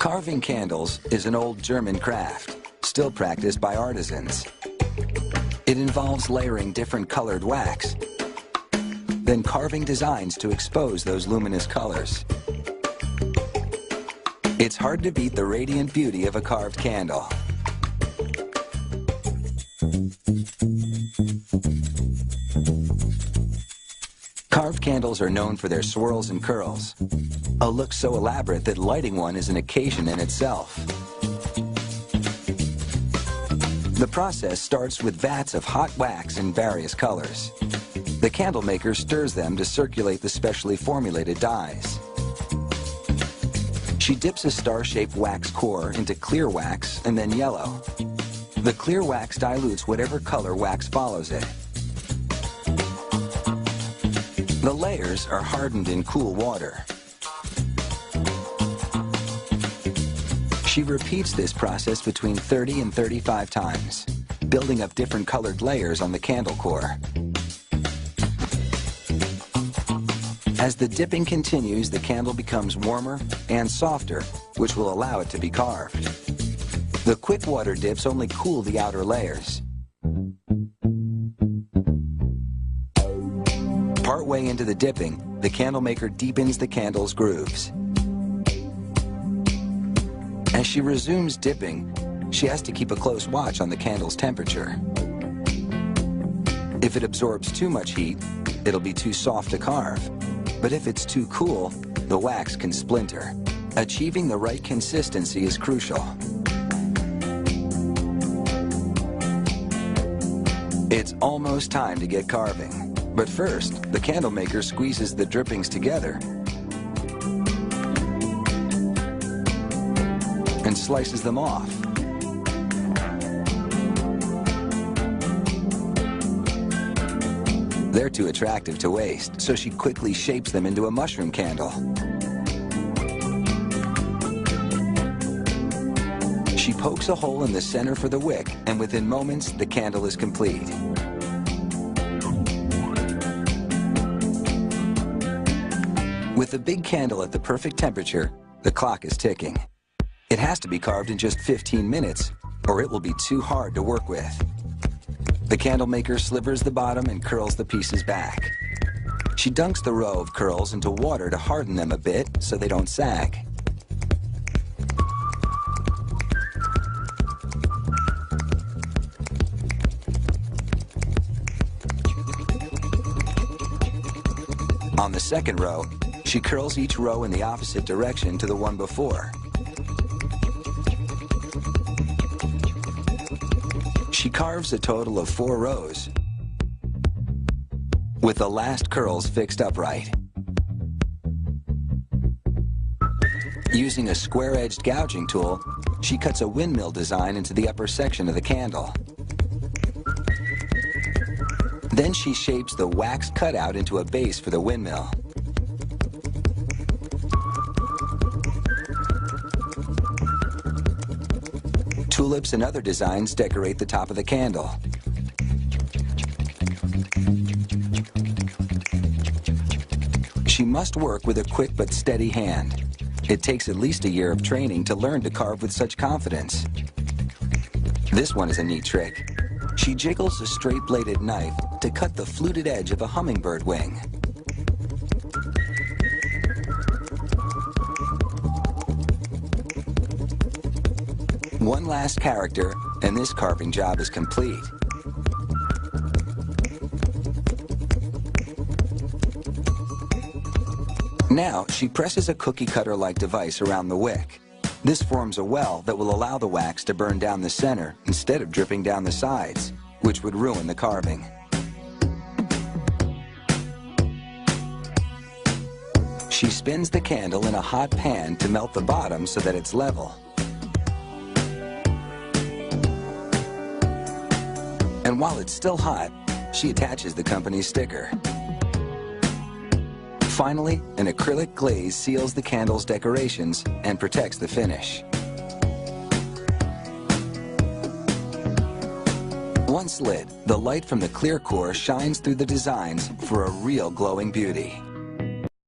Carving candles is an old German craft, still practiced by artisans. It involves layering different colored wax, then carving designs to expose those luminous colors. It's hard to beat the radiant beauty of a carved candle. Carved candles are known for their swirls and curls, a look so elaborate that lighting one is an occasion in itself. The process starts with vats of hot wax in various colors. The candle maker stirs them to circulate the specially formulated dyes. She dips a star-shaped wax core into clear wax and then yellow. The clear wax dilutes whatever color wax follows it. The layers are hardened in cool water. She repeats this process between 30 and 35 times, building up different colored layers on the candle core. As the dipping continues, the candle becomes warmer and softer, which will allow it to be carved. The quick water dips only cool the outer layers. Partway into the dipping, the candle maker deepens the candle's grooves. As she resumes dipping, she has to keep a close watch on the candle's temperature. If it absorbs too much heat, it'll be too soft to carve. But if it's too cool, the wax can splinter. Achieving the right consistency is crucial. It's almost time to get carving. But first, the candle maker squeezes the drippings together and slices them off. They're too attractive to waste, so she quickly shapes them into a mushroom candle. She pokes a hole in the center for the wick, and within moments, the candle is complete. With the big candle at the perfect temperature, the clock is ticking. It has to be carved in just 15 minutes, or it will be too hard to work with. The candle maker slivers the bottom and curls the pieces back. She dunks the row of curls into water to harden them a bit so they don't sag. On the second row, she curls each row in the opposite direction to the one before. She carves a total of 4 rows, with the last curls fixed upright. Using a square-edged gouging tool, she cuts a windmill design into the upper section of the candle. Then she shapes the wax cutout into a base for the windmill. Tulips and other designs decorate the top of the candle. She must work with a quick but steady hand. It takes at least a year of training to learn to carve with such confidence. This one is a neat trick. She jiggles a straight-bladed knife to cut the fluted edge of a hummingbird wing. One last character, and this carving job is complete. Now, she presses a cookie cutter-like device around the wick. This forms a well that will allow the wax to burn down the center instead of dripping down the sides, which would ruin the carving. She spins the candle in a hot pan to melt the bottom so that it's level. And while it's still hot, she attaches the company's sticker. Finally, an acrylic glaze seals the candle's decorations and protects the finish. Once lit, the light from the clear core shines through the designs for a real glowing beauty.